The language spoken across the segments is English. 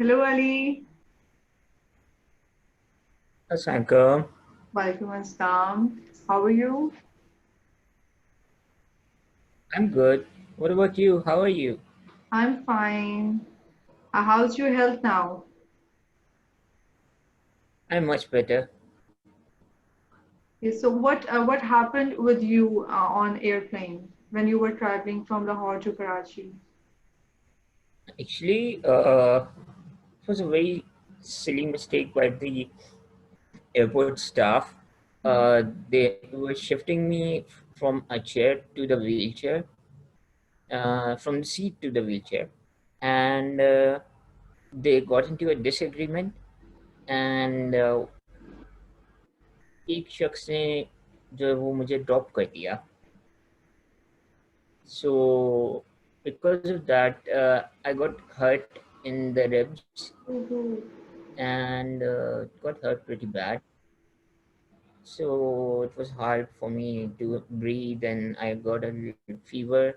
Hello Ali. Assalamualaikum. Walaikum Assalam. How are you? I'm good. What about you? How are you? I'm fine. How's your health now? I'm much better. Okay, so what happened with you on airplane when you were traveling from Lahore to Karachi? Actually, it was a very silly mistake by the airport staff. Hmm. They were shifting me from a chair to the wheelchair, from the seat to the wheelchair, and they got into a disagreement. And एक शख्स ने जो है वो मुझे drop कर दिया. So because of that, I got hurt in the ribs Oh, and got hurt pretty bad. So it was hard for me to breathe, and I got a little fever.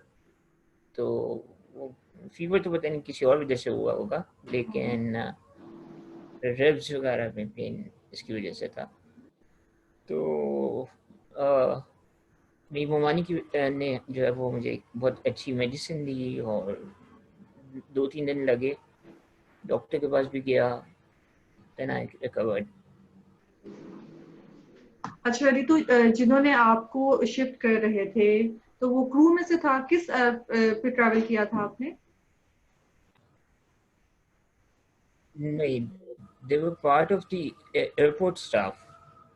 तो वो fever तो पता नहीं किसी और वजह से हुआ होगा, लेकिन रिब्स वगैरह में पेन इसकी वजह से था. तो अ, मेरी ममानी की ने जो है वो मुझे बहुत अच्छी मेडिसिन दी, और 2-3 दिन लगे. डॉक्टर के पास भी गया. Then I recovered. अच्छा अली, तो जिन्होंने आपको शिफ्ट कर रहे थे तो वो क्रू में से था, किस पे ट्रैवल किया था आपने? नहीं, they were part of the airport staff.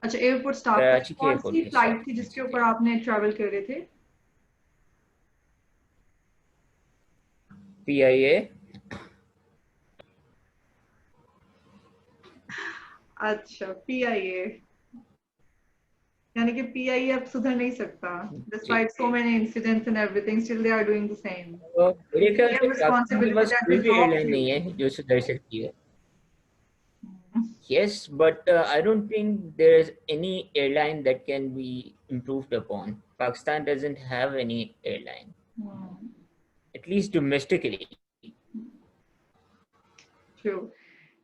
अच्छा, एयरपोर्ट स्टाफ था। कराची के कौन एयरपोर्ट सी के फ्लाइट स्टाफ थी में जिसके से ऊपर थे. आपने ट्रैवल कर रहे थे? PIA. अच्छा, पीआईए। यानी कि पीआईए अब सुधर नहीं सकता। जी. Despite so many incidents and everything, still they are doing the same. और मेरे ख्याल Same से पाकिस्तान के responsibility पास that कोई they भी locked एयरलाइन you. नहीं है जो सुधर सकती है. Yes, but I don't think there is any airline that can be improved upon. Pakistan doesn't have any airline, Hmm, at least domestically. true.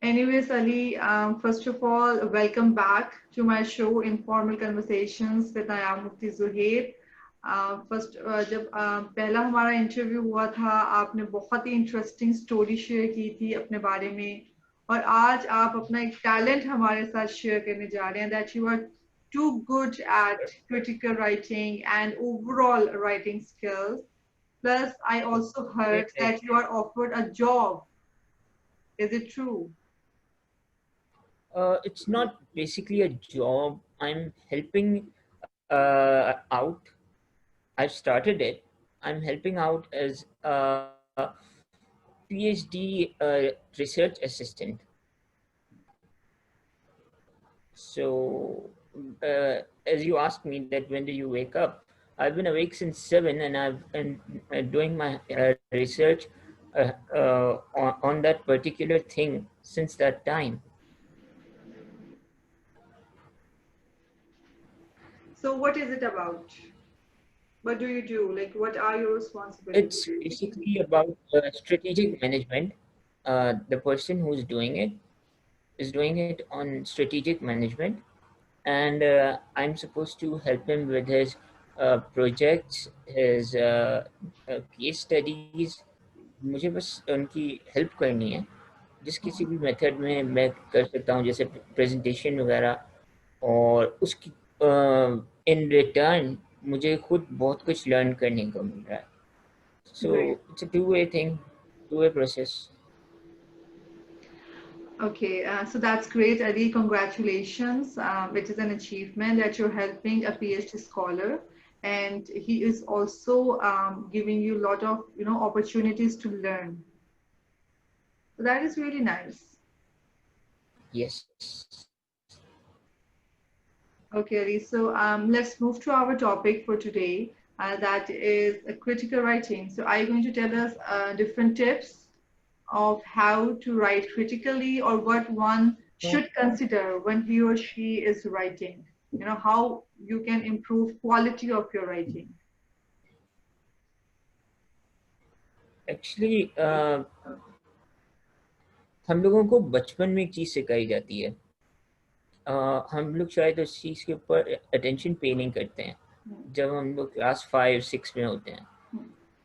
Anyways, Ali, first of all, welcome back to my show, Informal Conversations with I am Mufti Zuhair. First जब पहला हमारा interview हुआ था, आपने बहुत ही interesting story share की थी अपने बारे में, और आज आप अपना एक टैलेंट हमारे साथ शेयर करने जा रहे हैं, that you are too good at critical writing and overall writing skills. Plus, I also heard that you are offered a job. Is it true? It's not basically a job. I'm helping out. I've started it. I'm helping out as a PhD research assistant. So, as you asked me that when do you wake up, I've been awake since 7, and I've been doing my research on that particular thing since that time. So, what is it about? What do you do? Like, what are your It's responsibilities? basically about strategic management. The person who's doing it is doing it on strategic management, and I'm supposed to help him with his projects, his case studies. मुझे बस उनकी help करनी है, जिस किसी भी method में मैं कर सकता हूँ, जैसे प्रेजेंटेशन वगैरह. और उसकी इन रिटर्न मुझे खुद बहुत कुछ लर्न करने को मिल रहा है. सो Great. It's a two way thing, two way process. Okay, so that's great, Ali. Congratulations. It is an achievement that you're helping a PhD scholar, and he is also giving you a lot of opportunities to learn. So that is really nice. Yes. Okay, Ali. So let's move to our topic for today. That is critical writing. So are you going to tell us different tips of how to write critically, or what one should consider when he or she is writing? How you can improve quality of your writing. Actually, हम लोगों को बचपन में एक चीज़ सिखाई जाती है, हम लोग शायद उस चीज़ के ऊपर अटेंशन पे नहीं करते हैं जब हम लोग क्लास 5-6 में होते हैं।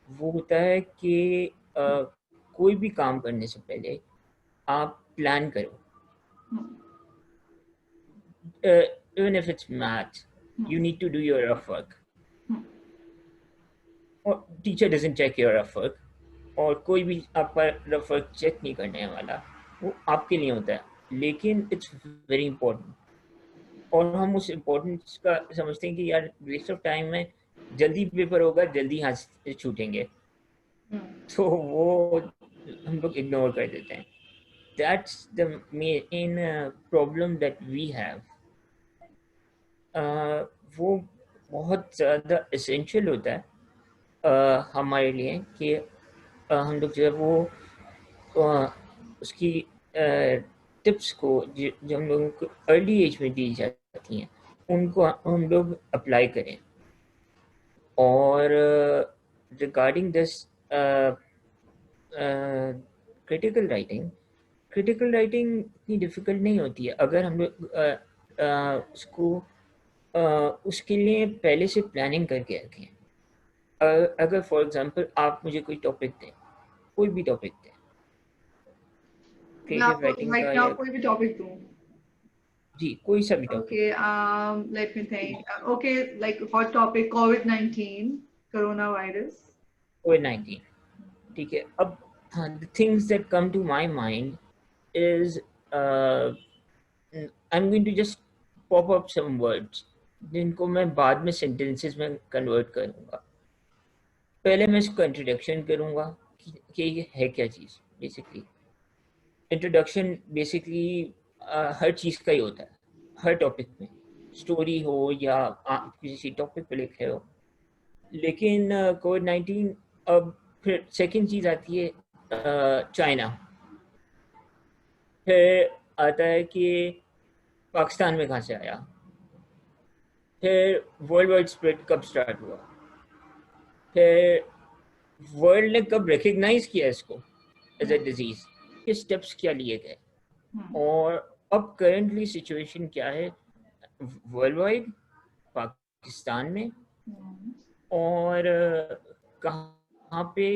वो होता है कि कोई भी काम करने से पहले आप प्लान करो, even if it's math, you need to do your rough work. और teacher doesn't check your rough work, और कोई भी आपका रफ वर्क चेक नहीं करने वाला, वो आपके लिए होता है, लेकिन इट्स वेरी इंपॉर्टेंट। और हम उस इम्पोर्टेंस का समझते हैं कि यार वेस्ट ऑफ टाइम है, जल्दी पेपर होगा, जल्दी हाथ से छूटेंगे, तो वो हम लोग इग्नोर कर देते हैं। That's the main problem that we have. वो बहुत ज़्यादा एसेंशियल होता है हमारे लिए कि हम लोग जो है वो उसकी टिप्स को जो हम लोगों को अर्ली एज में दी जाती हैं, उनको हम लोग अप्लाई करें। और regarding this critical writing, critical writing इतनी डिफ़िकल्ट नहीं होती है अगर हम लोग उसको उसके लिए पहले से प्लानिंग करके रखें। अगर फॉर एग्जांपल आप मुझे कोई टॉपिक दें, कोई भी टॉपिक दें, मैं क्रिएटिव आपको राइटिंग राइट का, नाउ या कोई भी टॉपिक दूं? जी कोई सा भी topic. Okay, let me think. Okay, like hot topic COVID-19, coronavirus. कोविड-19, ठीक है। अब हाँ, the things that come to my mind is I am going to just pop up some words जिनको मैं बाद में सेंटेंसेस में कन्वर्ट करूँगा। पहले मैं इसको इंट्रोडक्शन करूँगा कि ये है क्या चीज़। बेसिकली इंट्रोडक्शन बेसिकली हर चीज़ का ही होता है, हर टॉपिक में, स्टोरी हो या आप किसी टॉपिक पे लिख रहे हो। लेकिन कोविड-19, अब फिर सेकंड चीज़ आती है चाइना, फिर आता है कि पाकिस्तान में कहाँ से आया, फिर वर्ल्ड वाइड स्प्रेड कब स्टार्ट हुआ, फिर वर्ल्ड ने कब रिकग्नाइज किया इसको एज अ डिजीज, के स्टेप्स क्या लिए गए, और अब करंटली सिचुएशन क्या है वर्ल्ड वाइड, पाकिस्तान में, और कहाँ पे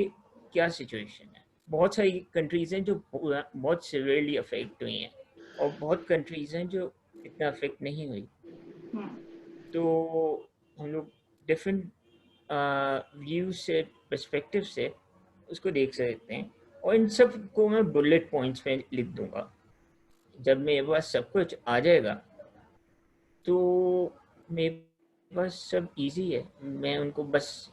क्या सिचुएशन है। बहुत सारी कंट्रीज हैं जो बहुत सिवियरली अफेक्ट हुई हैं, और बहुत कंट्रीज हैं जो इतना अफेक्ट नहीं हुई। तो हम लोग डिफरेंट व्यू से, पर्सपेक्टिव से उसको देख सकते हैं, और इन सब को मैं बुलेट पॉइंट्स में लिख दूंगा। जब मेरे पास सब कुछ आ जाएगा तो मेरे पास सब इजी है, मैं उनको बस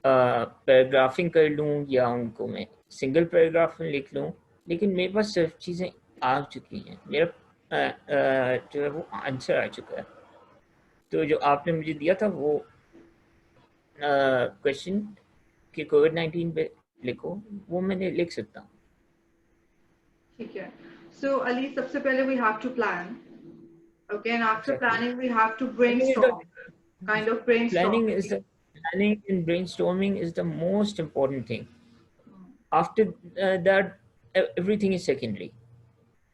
पैराग्राफिंग कर लूँ या उनको मैं सिंगल पैराग्राफ में लिख लूँ, लेकिन मेरे पास सब चीज़ें आ चुकी हैं, मेरा जो है वो आंसर आ चुका है। तो जो आपने मुझे दिया था वो क्वेश्चन कि कोविड-19 पे लिखो, वो मैंने लिख सकता हूँ। ठीक है. So Ali, सबसे पहले we have to plan. Okay, and after Exactly. planning we have to Planning is brainstorm. Kind of planning brainstorming. is the planning and brainstorming is the most important thing. After that, everything is secondary.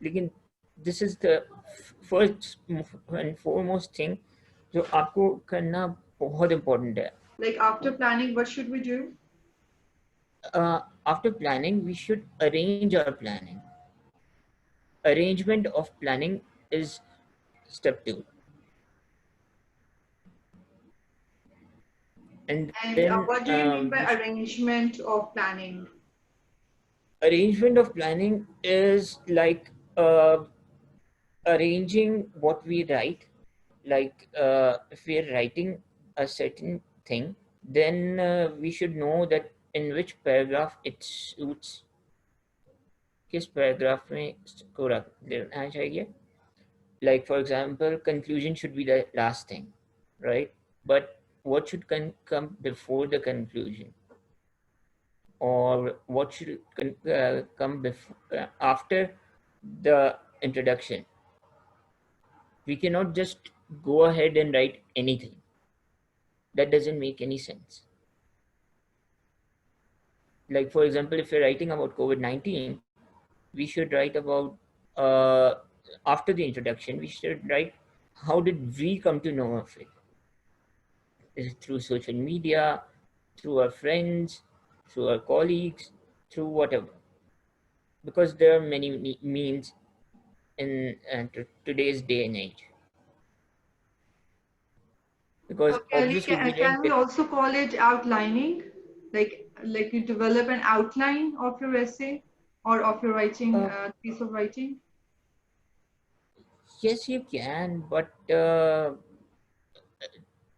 लेकिन this is the first and foremost thing जो आपको करना बहुत important है. Like after planning, what should we do? After planning, we should arrange our planning. Arrangement of planning is step 2. And And then what do you mean by arrangement of planning? arrangement of planning is like arranging what we write. Like if we are writing a certain thing, then we should know that in which paragraph it suits, किस paragraph में इसको रख देना चाहिए. Like for example, conclusion should be the last thing, right? But what should come before the conclusion, or what should come before after the introduction? We cannot just go ahead and write anything. That doesn't make any sense. Like for example, if you're writing about COVID-19, we should write about, uh, after the introduction, we should write how did we come to know of it? Is it through social media, through our friends, through our colleagues, through whatever? Because there are many means in today's day and age. Because Okay, Ali, obviously we can didn't. we also call it outlining? Like you develop an outline of your essay or of your writing Uh, piece of writing? yes, you can, but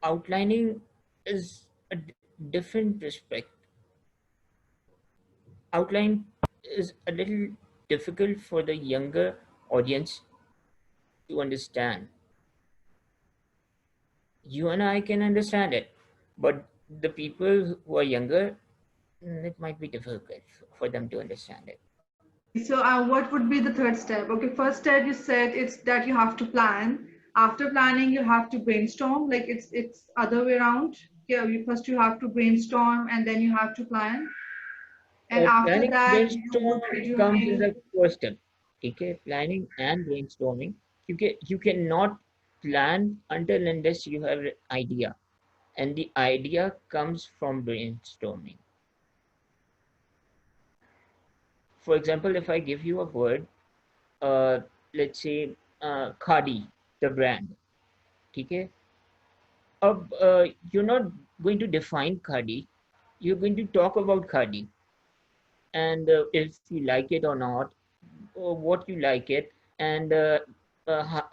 outlining is a different respect. Outline is a little difficult for the younger audience to understand. You and I can understand it, but the people who are younger, it might be difficult for them to understand it. Okay, so what would be the third step? Okay, first step you said it's that you have to plan. After planning, you have to brainstorm. Like it's other way around. Yeah, you have to brainstorm and then you have to plan. And after Planning and that, you brainstorm would be comes in doing. the first step. Okay, planning and brainstorming. You cannot plan until unless you have an idea, and the idea comes from brainstorming. For example, if I give you a word, uh, let's say Khadi, the brand. Okay, you're not going to define Khadi. You're going to talk about Khadi, and if you like it or not, or what you like it, and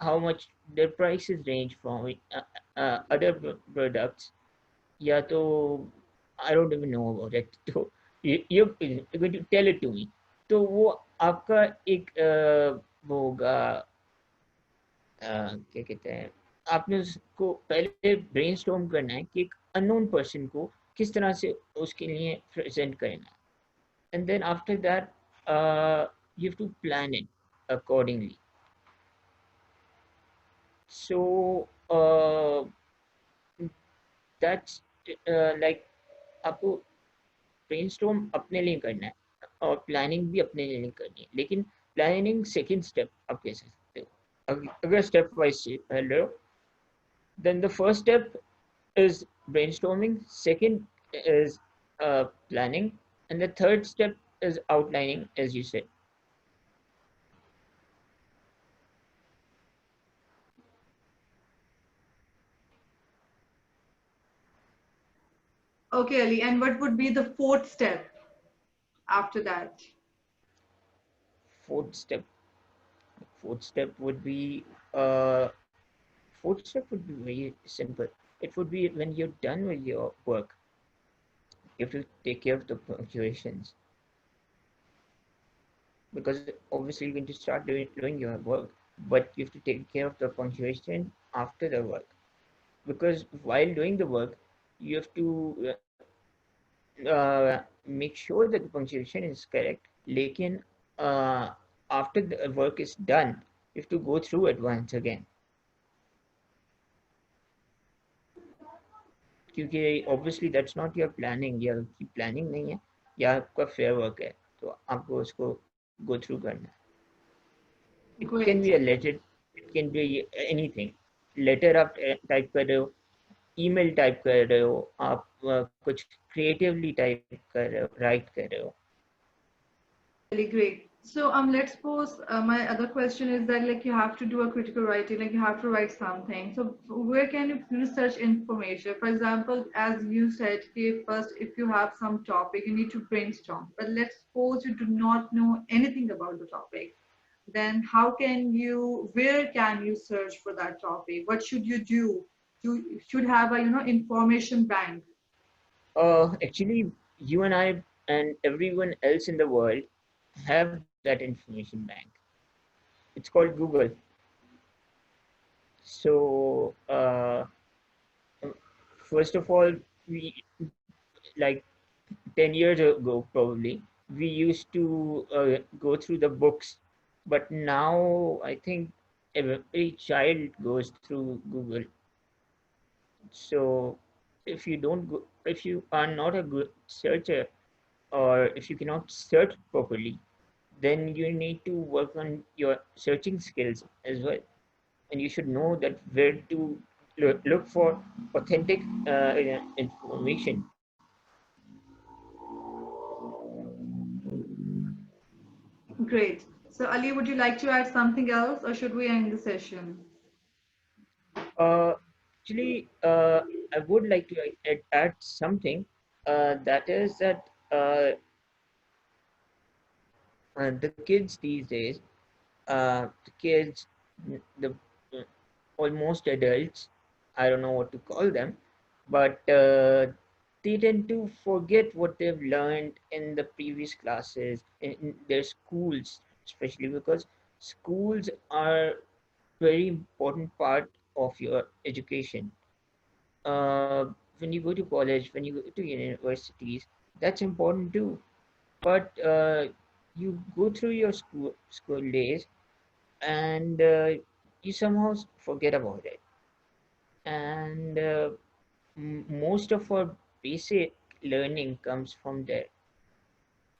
how much their prices range from other products. Yeah, so I don't even know about it. So you're going to tell it to me. तो वो आपका एक वो होगा, क्या कहते हैं, आपने उसको पहले ब्रेनस्टॉर्म करना है कि एक अननोन पर्सन को किस तरह से उसके लिए प्रेजेंट करना है, and then after that you have to plan it accordingly. So that's like आपको ब्रेनस्टॉर्म अपने लिए करना है और प्लानिंग भी अपने लिए करनी है, लेकिन प्लानिंग सेकंड स्टेप आप कह सकते हो अगर step wise hello. Then the first step is brainstorming, second is planning, and the third step is outlining, as you said. Okay, Ali, and what would be the fourth step after that? Fourth step. Fourth step would be uh, fourth step would be very simple. It would be when you're done with your work, you have to take care of the punctuations, because obviously you're going to start doing your work, but you have to take care of the punctuation after the work, because while doing the work you have to make sure that the punctuation is correct. Lekin after the work is done, you have to go through it once again, क्योंकि obviously that's not your planning, या आपकी planning नहीं है, या आपका fair work है, तो आपको उसको go through करना है. It can Great. be a letter, it can be anything. Letter आप type कर रहे हो, email type कर रहे हो, आप कुछ creatively type कर रहे हो, write कर रहे हो. Really great. So let's suppose my other question is that like you have to do a critical writing, like you have to write something. So where can you research information? For example, as you said, okay, first if you have some topic, you need to brainstorm. But let's suppose you do not know anything about the topic. Then how can you? Where can you search for that topic? What should you do? You should have a information bank. Actually, you and I and everyone else in the world have that information bank. It's called Google. So, first of all, we like 10 years ago, probably, we used to go through the books, but now I think every child goes through Google. So, if you are not a good searcher, or if you cannot search properly, then you need to work on your searching skills as well, and you should know that where to look for authentic information. Great. So Ali, would you like to add something else, or should we end the session? Actually, I would like to add something, that is that the kids these days, the kids, the almost adults, I don't know what to call them, but they tend to forget what they've learned in the previous classes in their schools, especially because schools are very important part of your education. When you go to college, when you go to universities, that's important too. But you go through your school days, and you somehow forget about it. And most of our basic learning comes from there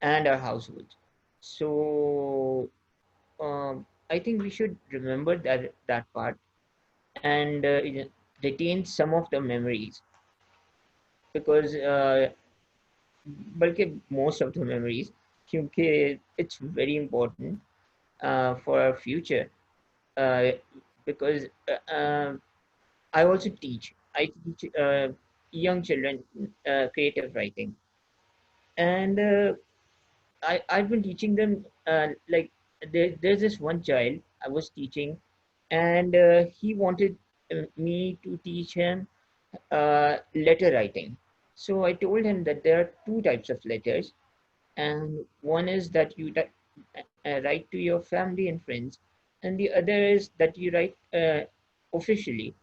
and our households. So I think we should remember that part, and retain some of the memories, because बल्कि most of the memories, क्योंकि it's very important for our future, uh, because I also teach. I teach young children creative writing, and I've been teaching them, like there's this one child I was teaching, and he wanted me to teach him letter writing. So I told him that there are two types of letters, and one is that you write to your family and friends, and the other is that you write officially.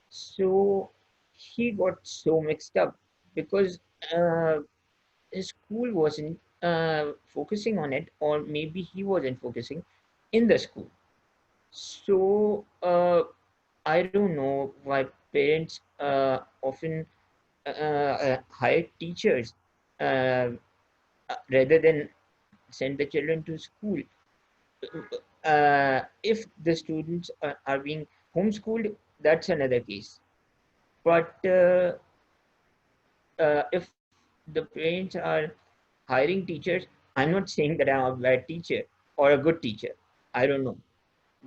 So he got so mixed up because uh, his school wasn't focusing on it, or maybe he wasn't focusing in the school. So I don't know why parents often hire teachers uh, rather than send the children to school. If the students are being homeschooled, that's another case. But if the parents are hiring teachers, I'm not saying that I'm a bad teacher or a good teacher. I don't know.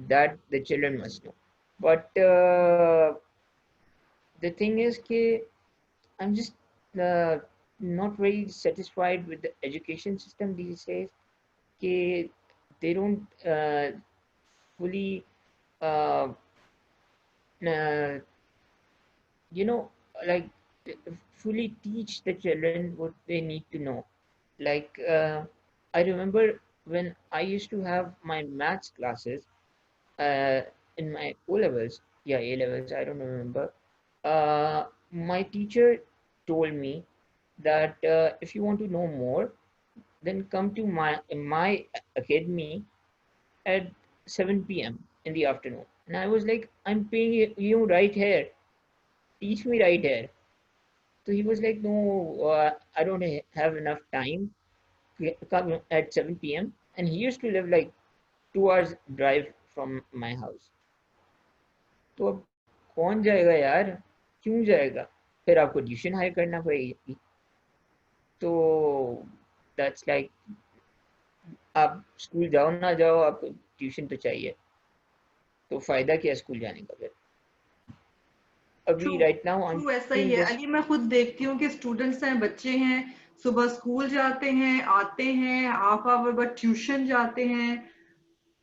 That the children must know. But the thing is, कि I'm just uh, not very satisfied with the education system these days. कि they don't fully uh, uh, you know, like fully teach the children what they need to know. Like I remember when I used to have my maths classes uh, in my O levels, yeah, A levels, I don't remember. My teacher told me that if you want to know more, then come to my academy at 7 p.m. in the afternoon. And I was like, I'm paying you right here. Teach me right here. So he was like, no, I don't have enough time. Come at 7 p.m. And he used to live like 2 hours drive from my house. तो अब कौन जाएगा यार, क्यों जाएगा, फिर आपको tuition higher करना पड़ेगी. तो दैट्स लाइक, आप स्कूल जाओ ना जाओ, आपको ट्यूशन तो चाहिए. तो फायदा क्या स्कूल जाने का फिर. ट्रू, अभी right now I am true ऐसा ही टीचिंग है दिस. अली। मैं खुद देखती हूँ कि स्टूडेंट्स हैं, बच्चे हैं, सुबह स्कूल जाते हैं, आते हैं, हाफ आवर बाद ट्यूशन जाते हैं।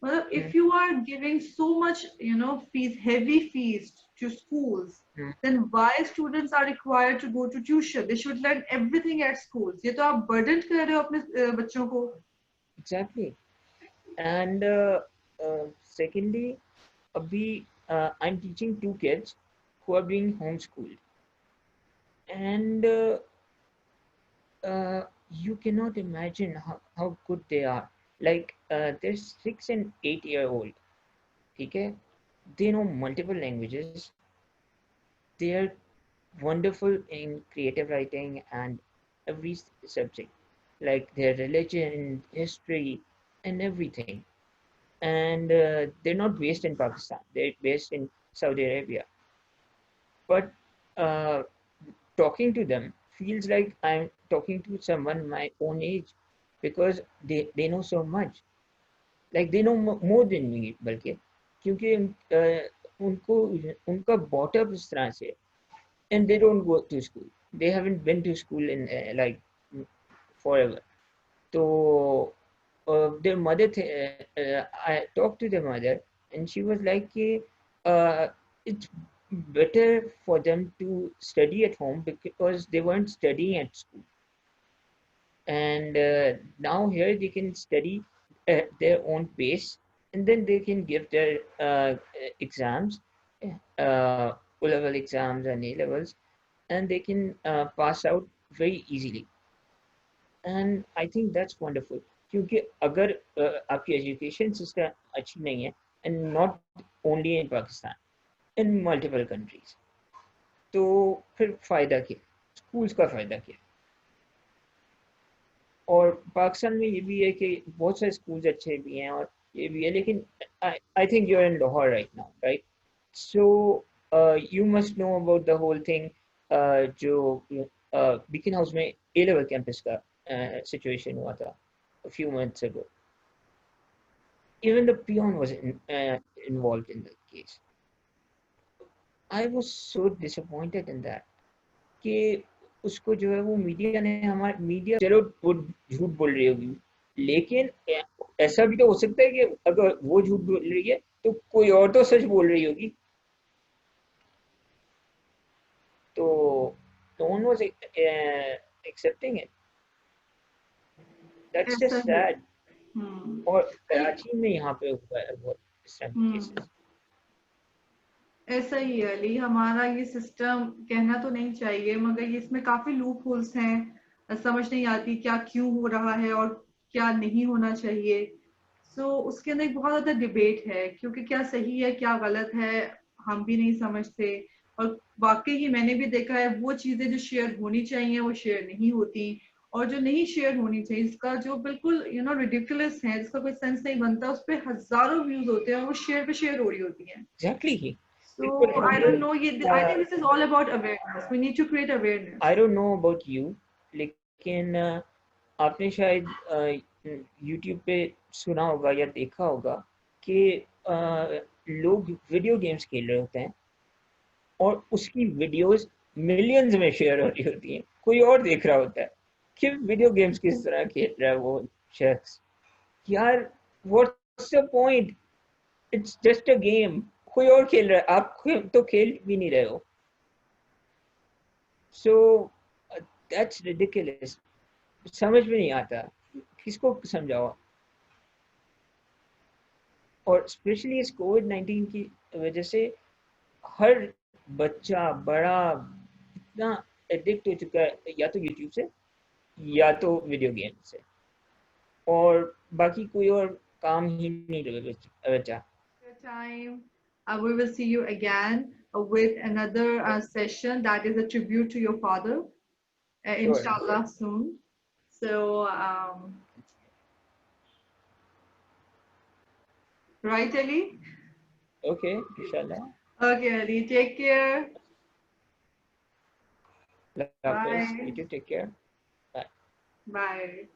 मतलब if you are giving so much, fees, heavy fees to schools, then why students are required to go to tuition? They should learn everything at schools. ये तो आप burden कर रहे हो अपने बच्चों को। Exactly. And secondly, Abhi, I'm teaching two kids who are being homeschooled, and you cannot imagine how good they are. Like they're 6 and 8 year old. Okay, they know multiple languages. They are wonderful in creative writing and every subject, like their religion, history, and everything. And they're not based in Pakistan, they're based in Saudi Arabia. But uh, talking to them feels like I'm talking to someone my own age, because they know so much. Like they know more than me, बल्कि क्योंकि उनको उनका brought up इस तरह से, and they don't go to school. They haven't been to school in like forever. So their mother, I talked to their mother, and she was like, uh, it's better for them to study at home because they weren't studying at school. And now here they can study at their own pace, and then they can give their exams, O-level exams and A-levels, and they can pass out very easily. And I think that's wonderful, क्योंकि अगर आपकी education system अच्छी नहीं है, and not only in Pakistan, in multiple countries, तो फिर फायदा क्या, स्कूल्स का फायदा क्या? और पाकिस्तान में ये भी है कि बहुत सारे स्कूल्स अच्छे भी हैं और ये भी है, लेकिन I think you are in Lahore right now, right? So you must know about the whole thing, जो बीकन हाउस में ए लेवल कैंपस का सिचुएशन हुआ था a few months ago. Even the peon was involved in the case. I was so disappointed in that कि उसको जो है वो मीडिया ने, हमारे मीडिया चलो वो झूठ बोल रही होगी, लेकिन ऐसा भी तो हो सकता है कि अगर वो झूठ बोल रही है तो कोई और तो सच बोल रही होगी. तो no one was accepting it. That's ऐसा just ही sad. और अली, कराची में यहाँ पे हुआ है बहुत इस तरह के केसेस. ऐसा ही है अली, हमारा ये सिस्टम कहना तो नहीं चाहिए मगर ये इसमें काफी लूप होल्स हैं, समझ नहीं आती क्या क्यों हो रहा है और क्या नहीं होना चाहिए. उसके अंदर एक बहुत ज्यादा डिबेट है क्योंकि क्या सही है क्या गलत है हम भी नहीं समझते. और वाकई ही मैंने भी देखा है वो चीजें जो शेयर होनी चाहिए वो शेयर नहीं होती, और जो नहीं शेयर होनी चाहिए इसका जो बिल्कुल रिडिकुलस है जिसका कोई सेंस नहीं बनता उस पर हजारों व्यूज होते हैं और वो शेयर पे शेयर हो रही होती हैं. Exactly. So I don't know. I think this is all about awareness. We need to create awareness. I don't know about you, लेकिन आपने शायद YouTube पे सुना होगा या देखा होगा कि लोग वीडियो गेम्स खेल रहे होते हैं और उसकी वीडियोस मिलियंस में शेयर हो रही होती हैं, कोई और देख रहा होता है कि वीडियो गेम्स किस तरह खेल रहा है वो शख्स. यार what's the point, it's just a game, कोई और खेल रहा है, आप तो खेल भी नहीं रहे हो. So that's ridiculous. समझ में नहीं आता, किसको समझाओ. और स्पेशली इस कोविड-19 की वजह से हर बच्चा बड़ा इतना एडिक्ट हो चुका है, या तो यूट्यूब से या तो वीडियो गेम से, और बाकी कोई और काम ही नहीं रहा बच्चा. Time. We will see you again with another session that is a tribute to your father, Sure. inshallah soon. So, right, Ali? Okay, inshallah. Okay, Ali. Take care. Allah Hafiz. You Bye. too, take care. Bye. Bye.